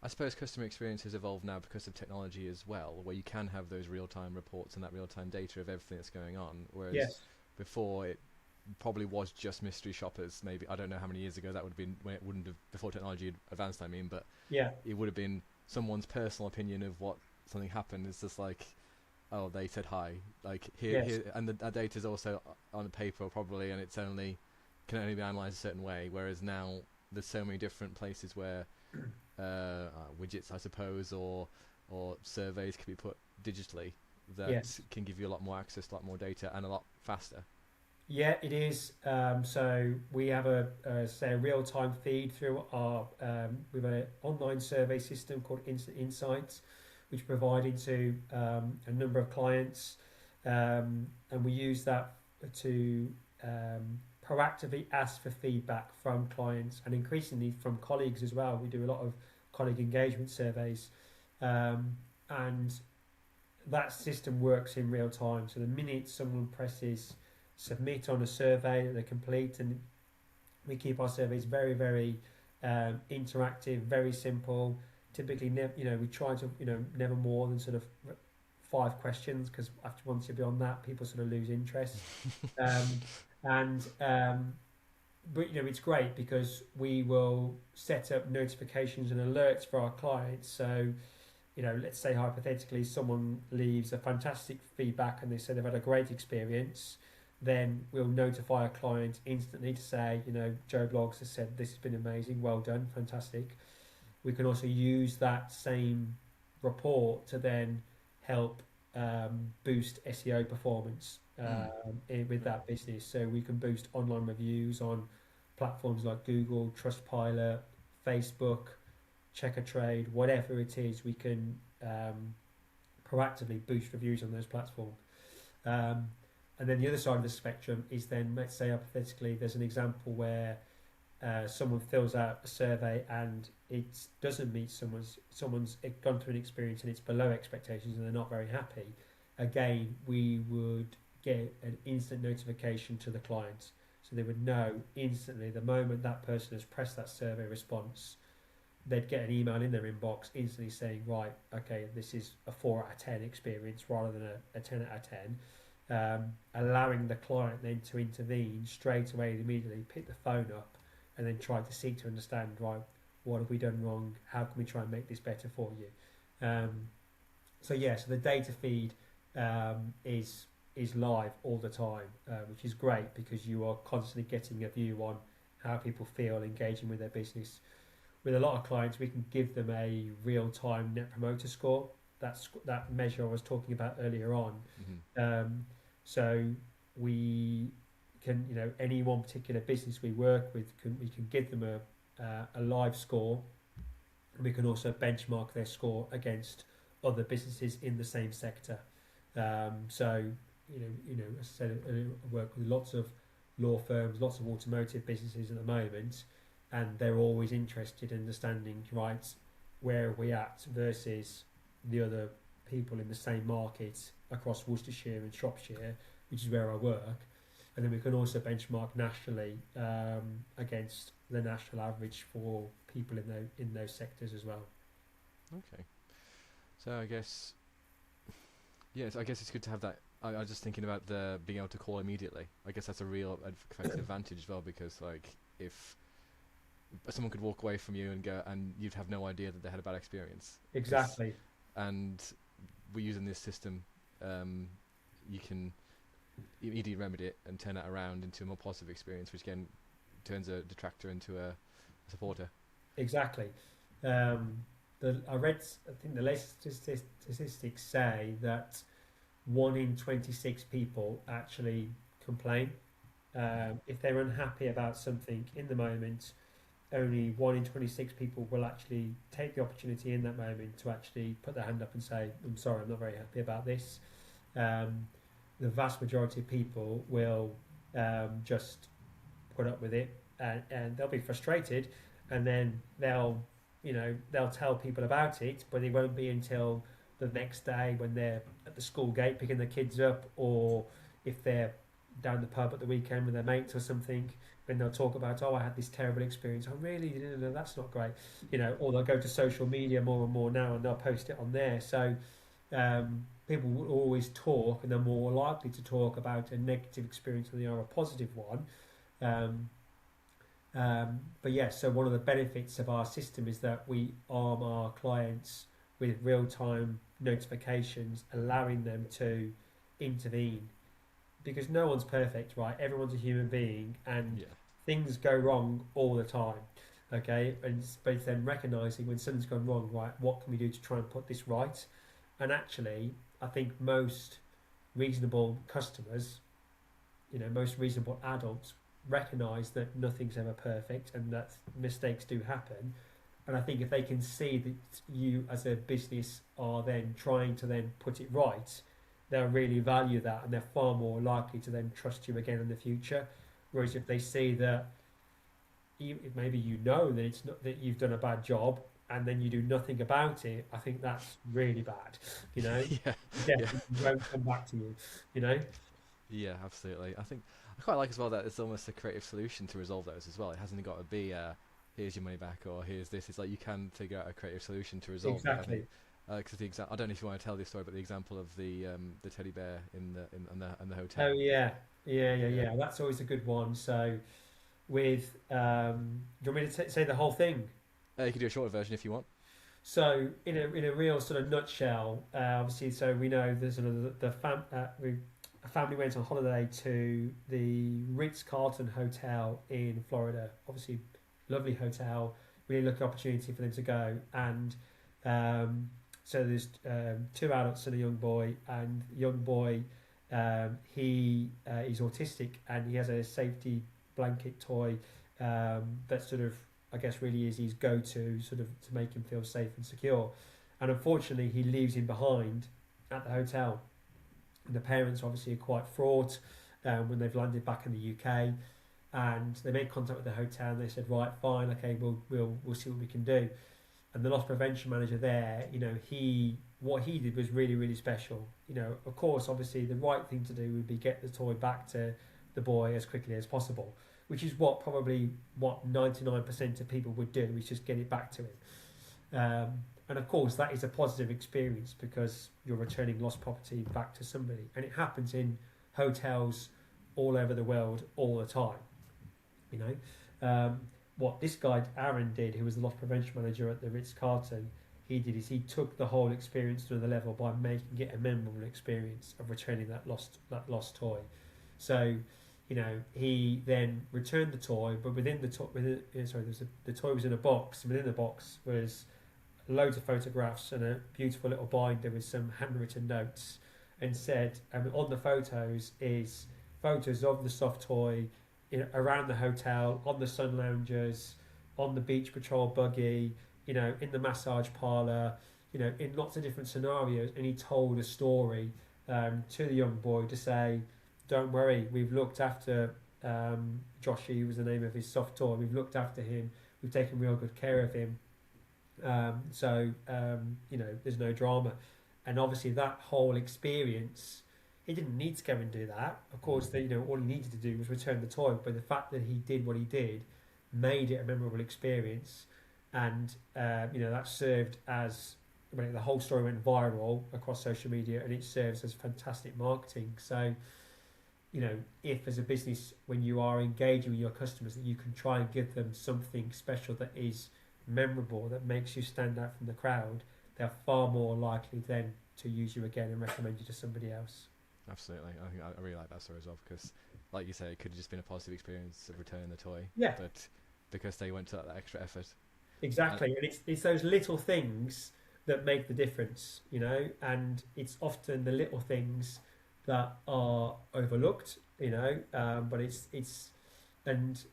I suppose customer experience has evolved now because of technology as well, where you can have those real-time reports and that real-time data of everything that's going on, whereas Yes. before it probably was just mystery shoppers. Maybe I don't know how many years ago that would have been, when it wouldn't have, before technology had advanced, I mean, but Yeah. it would have been someone's personal opinion of what something happened. It's just like, oh, they said hi, like Yes. here, and that data is also on the paper probably, and it's only can only be analysed a certain way, whereas now there's so many different places where widgets, I suppose, or surveys can be put digitally that Yes. can give you a lot more access, a lot more data, and a lot faster. Yeah, it is. So we have say a real time feed through our we've an online survey system called Instant Insights, which provided to a number of clients. And we use that to proactively ask for feedback from clients and increasingly from colleagues as well. We do a lot of colleague engagement surveys, and that system works in real time. So the minute someone presses submit on a survey that they complete, and we keep our surveys very, very interactive, very simple. Typically, we try to, never more than sort of 5 questions, because after once you're beyond that, people sort of lose interest. Um, and But it's great because we will set up notifications and alerts for our clients. So let's say hypothetically someone leaves a fantastic feedback and they say they've had a great experience, then we'll notify a client instantly to say, Joe Blogs has said this has been amazing, well done, fantastic. We can also use that same report to then help boost SEO performance with that business. So we can boost online reviews on platforms like Google, Trustpilot, Facebook, Checker Trade, whatever it is. We can proactively boost reviews on those platforms. And then the other side of the spectrum is then, let's say hypothetically, there's an example where someone fills out a survey and it doesn't meet someone's gone through an experience and it's below expectations and they're not very happy. Again, we would get an instant notification to the client, so they would know instantly the moment that person has pressed that survey response. They'd get an email in their inbox instantly saying, right, okay, this is a 4 out of 10 experience rather than a 10 out of 10, allowing the client then to intervene straight away and immediately, pick the phone up and then try to seek to understand, right, what have we done wrong? How can we try and make this better for you? So the data feed is live all the time, which is great because you are constantly getting a view on how people feel engaging with their business. With a lot of clients, we can give them a real-time Net Promoter Score. That's that measure I was talking about earlier on. So we can, any one particular business we work with, we can give them a live score. We can also benchmark their score against other businesses in the same sector. So as I said, I work with lots of law firms, lots of automotive businesses at the moment, and they're always interested in understanding, right, where are we at versus the other people in the same market across Worcestershire and Shropshire, which is where I work. And then we can also benchmark nationally against the national average for people in those sectors as well. Okay. So I guess, yes, I guess it's good to have that. I was just thinking about the being able to call immediately. I guess that's a real advantage as well, because like if someone could walk away from you and go, and you'd have no idea that they had a bad experience. Exactly. And we're using this system, you can immediately remedy it and turn it around into a more positive experience, which again turns a detractor into a supporter. Exactly. I think the latest statistics say that 1 in 26 people actually complain. If they're unhappy about something in the moment, only 1 in 26 people will actually take the opportunity in that moment to actually put their hand up and say, I'm sorry, I'm not very happy about this. The vast majority of people will just put up with it, and they'll be frustrated, and then they'll tell people about it, but it won't be until the next day when they're at the school gate picking the kids up, or if they're down the pub at the weekend with their mates or something, then they'll talk about, I had this terrible experience. Oh really? No, that's not great. Or they'll go to social media more and more now and they'll post it on there. So people will always talk, and they're more likely to talk about a negative experience than they are a positive one. So one of the benefits of our system is that we arm our clients with real-time notifications, allowing them to intervene, because no one's perfect, right? Everyone's a human being, and things go wrong all the time. Okay, but it's then recognizing when something's gone wrong, right? What can we do to try and put this right? And actually, I think most reasonable customers, most reasonable adults recognize that nothing's ever perfect and that mistakes do happen. And I think if they can see that you as a business are then trying to then put it right, they'll really value that, and they're far more likely to then trust you again in the future. Whereas if they see that maybe that it's not that you've done a bad job, and then you do nothing about it, I think that's really bad. You know, Yeah, yeah, definitely won't come back to you. You know, yeah, absolutely. I think I quite like as well that it's almost a creative solution to resolve those as well. It hasn't got to be here's your money back or here's this. It's like you can figure out a creative solution to resolve it. I think exactly. because I don't know if you want to tell this story, but the example of the teddy bear in the Oh hotel. yeah, yeah, yeah, Yeah, yeah. That's always a good one. So with do you want me to say the whole thing? you can do a shorter version if you want. So in a real sort of nutshell, obviously, so we know there's sort of a family went on holiday to the Ritz Carlton Hotel in Florida. Obviously, lovely hotel, really lucky opportunity for them to go. And so there's two adults and a young boy, and the young boy he is autistic, and he has a safety blanket toy that sort of I guess really is his go-to sort of to make him feel safe and secure. And unfortunately, he leaves him behind at the hotel. And the parents obviously are quite fraught when they've landed back in the UK, and they made contact with the hotel and they said, right, fine, okay, we'll see what we can do. And the loss prevention manager there, what he did was really really special. Of course, obviously, the right thing to do would be get the toy back to the boy as quickly as possible, which is what 99% of people would do, is just get it back to him. And of course, that is a positive experience because you're returning lost property back to somebody, and it happens in hotels all over the world all the time. You what this guy Aaron did, who was the loss prevention manager at the Ritz Carlton, he took the whole experience to another level by making it a memorable experience of returning that lost toy. So, he then returned the toy, but within the toy, the toy was in a box. And within the box was loads of photographs and a beautiful little binder with some handwritten notes, and said, on the photos is photos of the soft toy, around the hotel, on the sun loungers, on the beach patrol buggy, in the massage parlour, in lots of different scenarios. And he told a story to the young boy to say, don't worry, we've looked after Joshy was the name of his soft toy. We've looked after him. We've taken real good care of him. There's no drama. And obviously that whole experience, he didn't need to go and do that. Of course, all he needed to do was return the toy. But the fact that he did what he did made it a memorable experience. And, that served as, the whole story went viral across social media, and it serves as fantastic marketing. So, if as a business, when you are engaging with your customers, that you can try and give them something special that is memorable, that makes you stand out from the crowd, they're far more likely then to use you again and recommend you to somebody else. Absolutely, I think I really like that story as well because, like you say, it could have just been a positive experience of returning the toy, Yeah, but because they went to that extra effort. And exactly. And it's those little things that make the difference, and it's often the little things that are overlooked, but and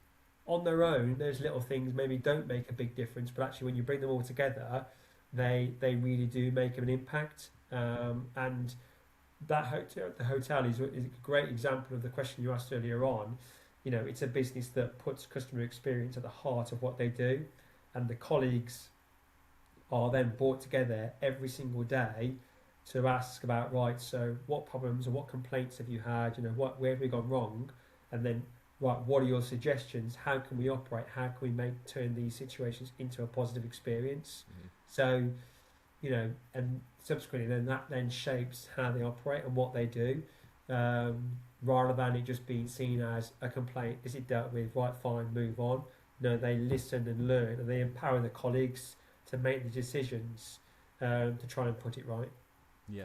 on their own, those little things maybe don't make a big difference, but actually when you bring them all together, they really do make an impact. And the hotel is a great example of the question you asked earlier on. It's a business that puts customer experience at the heart of what they do, and the colleagues are then brought together every single day to ask about, right, so what problems or what complaints have you had, where have we gone wrong, and then, right, what are your suggestions, how can we operate, how can we turn these situations into a positive experience. So, and subsequently then that then shapes how they operate and what they do, rather than it just being seen as a complaint. Is it dealt with? Right, fine, move on. No, they listen and learn, and they empower the colleagues to make the decisions to try and put it right. yeah,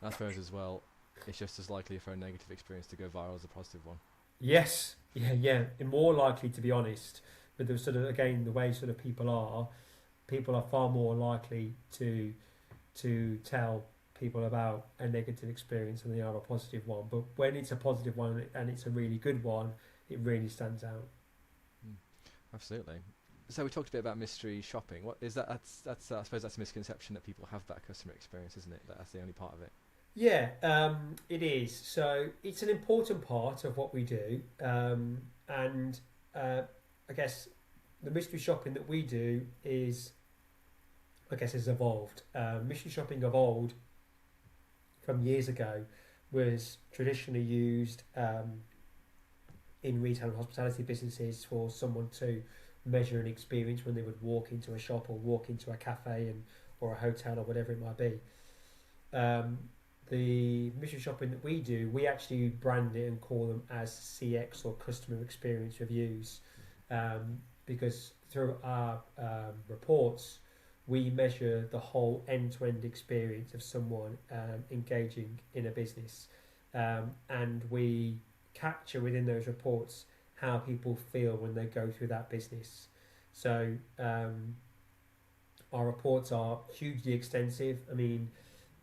and I suppose as well, it's just as likely for a negative experience to go viral as a positive one. Yes, yeah. And more likely, to be honest, but the sort of, again, the way sort of people are far more likely to tell people about a negative experience than they are a positive one. But when it's a positive one and it's a really good one, it really stands out. Mm, absolutely. So we talked a bit about mystery shopping. What is that? That's I suppose that's a misconception that people have about customer experience, isn't it? That's the only part of it. Yeah, it is. So it's an important part of what we do, and I guess the mystery shopping that we do is, I guess, has evolved. Mystery shopping of old, from years ago, was traditionally used in retail and hospitality businesses for someone to measure an experience when they would walk into a shop or walk into a cafe and or a hotel or whatever it might be. Um, the mystery shopping that we do, we actually brand it and call them as CX or customer experience reviews, because through our reports, we measure the whole end-to-end experience of someone engaging in a business, and we capture within those reports how people feel when they go through that business. So our reports are hugely extensive. I mean,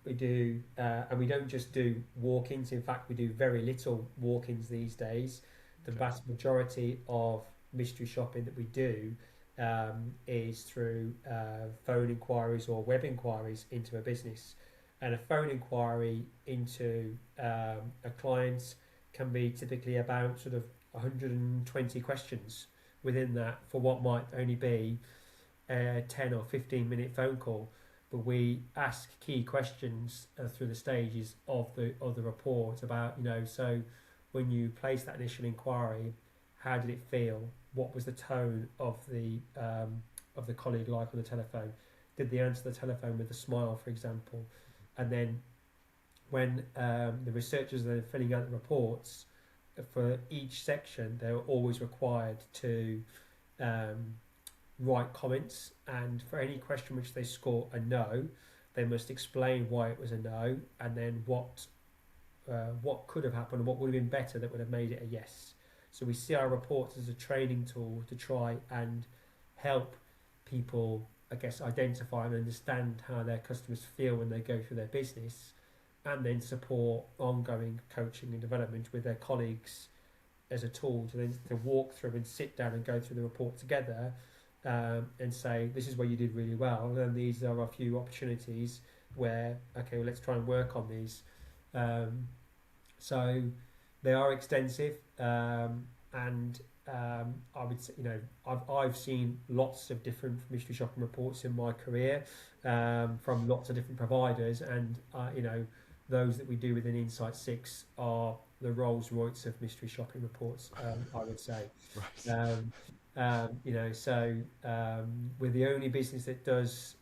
we do, and we don't just do walk-ins. In fact, we do very little walk-ins these days. The Okay. vast majority of mystery shopping that we do is through phone inquiries or web inquiries into a business. And a phone inquiry into a client can be typically about sort of 120 questions within that for what might only be a 10 or 15-minute phone call, but we ask key questions through the stages of the report about, so when you place that initial inquiry, how did it feel? What was the tone of the colleague like on the telephone? Did they answer the telephone with a smile, for example? And then when the researchers are filling out the reports for each section, they're always required to um, write comments, and for any question which they score a no, they must explain why it was a no, and then what could have happened and what would have been better that would have made it a yes. So we see our reports as a training tool to try and help people, I guess, identify and understand how their customers feel when they go through their business, and then support ongoing coaching and development with their colleagues as a tool to then to walk through and sit down and go through the report together, and say, this is where you did really well, and these are a few opportunities where, okay, well, let's try and work on these. So they are extensive, and I would say, I've seen lots of different mystery shopping reports in my career, from lots of different providers, and those that we do within Insight 6 are the Rolls Royce of mystery shopping reports, I would say. Right. Um, we're the only business that does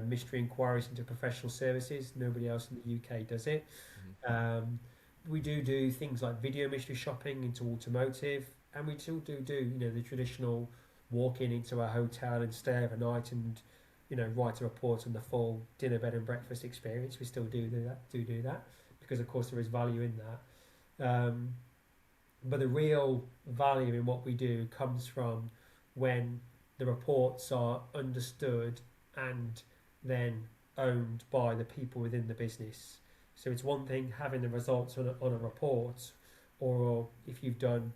mystery inquiries into professional services. Nobody else in the UK does it. Mhm. Um, we do things like video mystery shopping into automotive, and we still do the traditional walk in into a hotel and stay overnight and write a report on the full dinner, bed and breakfast experience. We still do that because of course there is value in that. But the real value in what we do comes from when the reports are understood and then owned by the people within the business. So it's one thing having the results on a report, or if you've done,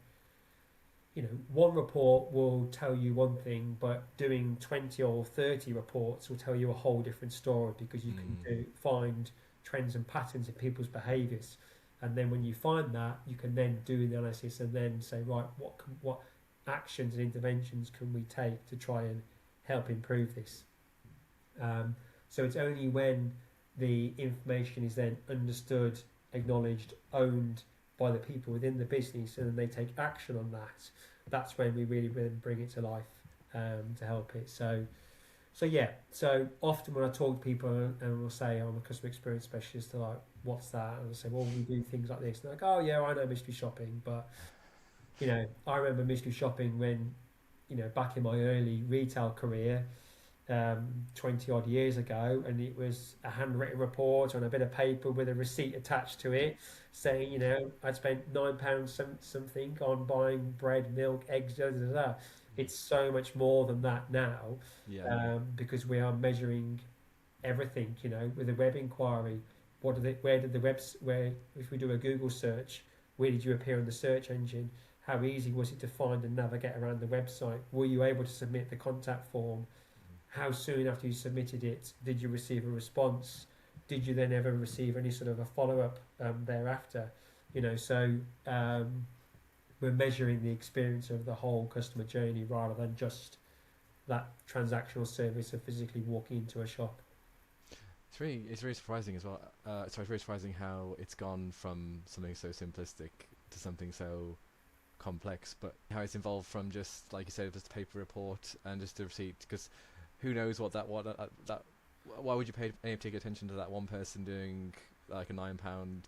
one report will tell you one thing, but doing 20 or 30 reports will tell you a whole different story, because you can find trends and patterns in people's behaviours. And then when you find that, you can then do the analysis and then say, right, what actions and interventions can we take to try and help improve this? So it's only when the information is then understood, acknowledged, owned by the people within the business, and then they take action on that. That's when we really bring it to life, to help it. So yeah. So often when I talk to people and we'll say I'm a customer experience specialist, they're like, "What's that?" And I say, "Well, we do things like this." And they're like, "Oh yeah, I know mystery shopping, but I remember mystery shopping when, back in my early retail career, 20 odd years ago, and it was a handwritten report on a bit of paper with a receipt attached to it, saying, I'd spent £9 something on buying bread, milk, eggs, da, da, da. It's so much more than that now, Yeah. because we are measuring everything, with a web inquiry. Where did the webs, where, if we do a Google search, where did you appear on the search engine? How easy was it to find and navigate around the website? Were you able to submit the contact form? How soon after you submitted it did you receive a response? did you then ever receive any sort of a follow up thereafter? So we're measuring the experience of the whole customer journey rather than just that transactional service of physically walking into a shop. It's very surprising as well. It's very surprising how it's gone from something so simplistic to something so complex, but how it's evolved from just, like you said, just a paper report and just a receipt. Because who knows that why would you pay any particular attention to that one person doing like a £9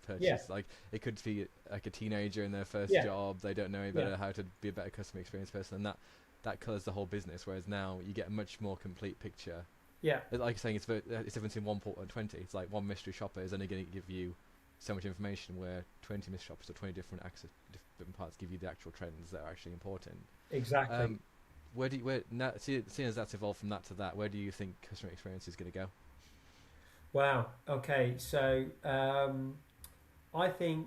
purchase? Yeah. Like, it could be like a teenager in their first Yeah. job. They don't know any better Yeah. how to be a better customer experience person, and that colours the whole business. Whereas now you get a much more complete picture. Yeah. Like you're saying, it's different in 1 port and 20. It's like one mystery shopper is only going to give you so much information, where 20 mystery shoppers or 20 different parts give you the actual trends that are actually important. Exactly. Seeing as that's evolved from that to that, where do you think customer experience is going to go? Wow. Okay. So I think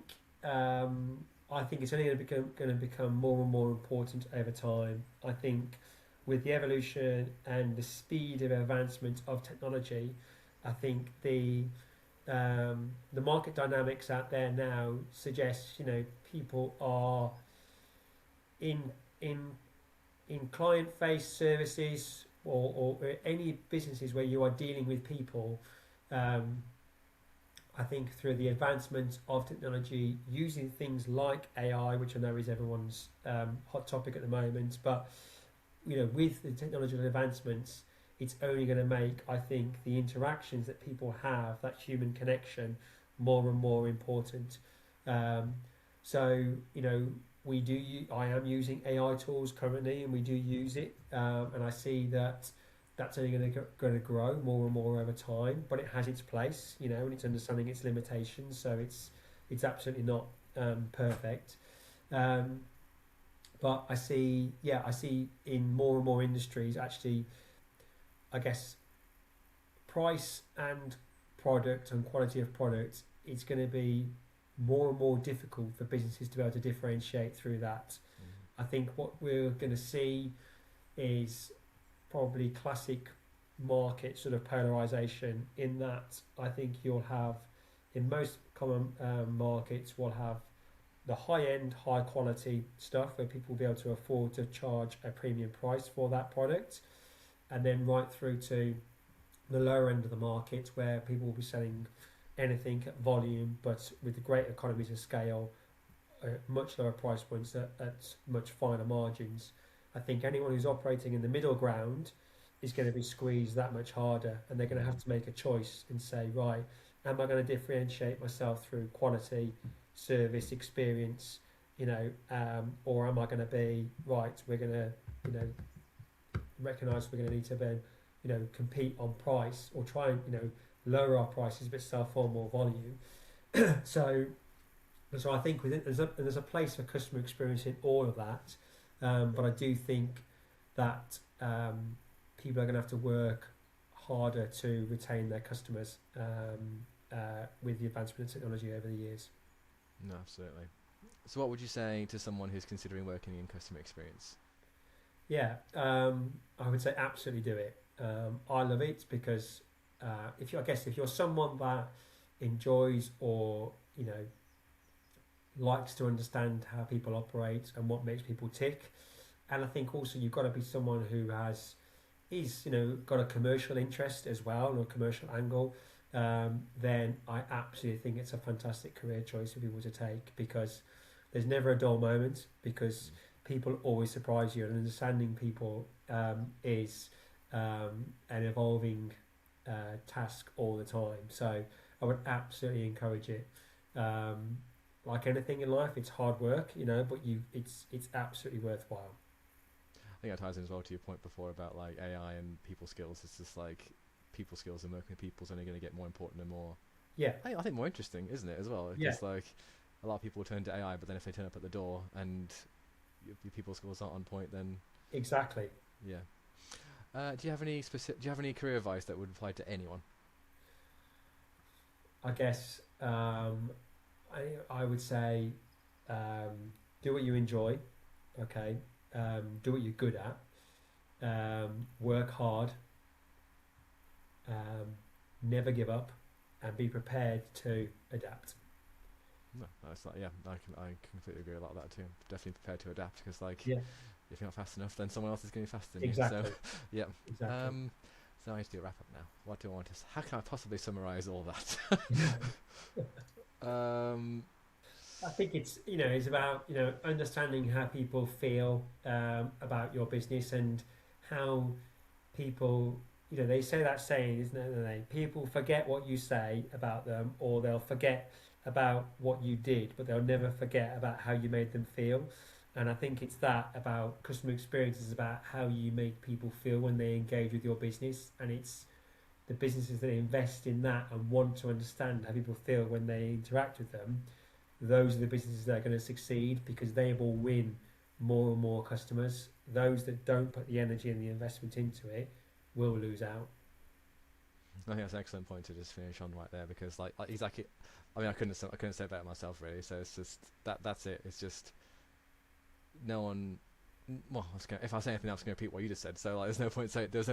I think it's only going to become more and more important over time. I think with the evolution and the speed of advancement of technology, I think the market dynamics out there now suggest people are in in client face services or any businesses where you are dealing with people. I think through the advancement of technology, using things like AI, which I know is everyone's hot topic at the moment, but with the technological advancements, it's only going to make, I think, the interactions that people have, that human connection, more and more important. So I am using AI tools currently, and we do use it, and I see that that's only going to grow more and more over time. But it has its place, and it's understanding its limitations. So it's absolutely not perfect. But I see in more and more industries, actually, I guess, price and product and quality of product, it's going to be more and more difficult for businesses to be able to differentiate through that. I think what we're going to see is probably classic market sort of polarization, in that I think you'll have, in most common markets, we'll have the high-end, high-quality stuff where people will be able to afford to charge a premium price for that product, and then right through to the lower end of the market where people will be selling anything at volume, but with the great economies of scale, much lower price points at much finer margins. I think anyone who's operating in the middle ground is going to be squeezed that much harder, and they're going to have to make a choice and say, right, am I going to differentiate myself through quality, service, experience, or am I going to be, right, we're going to, recognise we're going to need to then, compete on price, or try and, lower our prices but sell far more volume. so I think there's a place for customer experience in all of that, but I do think that people are going to have to work harder to retain their customers with the advancement of technology over the years. No, absolutely. So what would you say to someone who's considering working in customer experience? Yeah, I would say absolutely do it. I love it because if you're someone that enjoys or likes to understand how people operate and what makes people tick, and I think also you've got to be someone who is got a commercial interest as well, or a commercial angle, then I absolutely think it's a fantastic career choice for people to take, because there's never a dull moment, because people always surprise you, and understanding people is an evolving task all the time. So I would absolutely encourage it. Like anything in life, it's hard work, but it's absolutely worthwhile. I think that ties in as well to your point before about like AI and people skills. It's just like people skills and working with people is only going to get more important and more. Yeah. I think more interesting, isn't it, as well? Yeah. Because like a lot of people turn to AI, but then if they turn up at the door and your people skills aren't on point, then Exactly. yeah. Do you have any career advice that would apply to anyone? I guess I would say do what you enjoy. Okay. Do what you're good at. Work hard. Never give up, and be prepared to adapt. No, it's like, yeah, I completely agree with a lot of that too. Definitely prepared to adapt, because like, Yeah, if you're not fast enough, then someone else is going to be faster than you. exactly. So, yeah. Exactly. So I need to do a wrap up now. What do I want to? How can I possibly summarize all that? um, I think it's about understanding how people feel about your business and how people they say that saying, isn't it? People forget what you say about them, or they'll forget about what you did, but they'll never forget about how you made them feel. And I think it's that about customer experience is about how you make people feel when they engage with your business, and it's the businesses that invest in that and want to understand how people feel when they interact with them. Those are the businesses that are going to succeed because they will win more and more customers. Those that don't put the energy and the investment into it will lose out. I think that's an excellent point to just finish on right there, because like exactly, I mean, I couldn't say it better myself really. So it's just that's it. It's just no one. Well, if I say anything, I was going to repeat what you just said. So like, there's no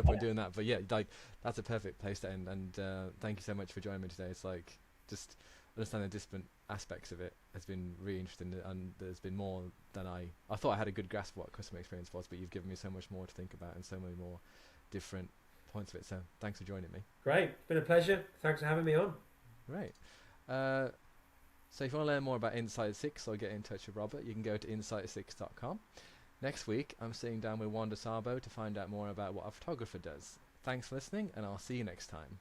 point doing that. But yeah, like that's a perfect place to end. And thank you so much for joining me today. It's like just understanding the different aspects of it has been really interesting, and there's been more than I thought I had a good grasp of what customer experience was, but you've given me so much more to think about and so many more different points of it. So thanks for joining me. Great, it's been a pleasure. Thanks for having me on. Right. So if you want to learn more about Insight 6 or get in touch with Robert, you can go to insight6.com. Next week, I'm sitting down with Wanda Sabo to find out more about what a photographer does. Thanks for listening, and I'll see you next time.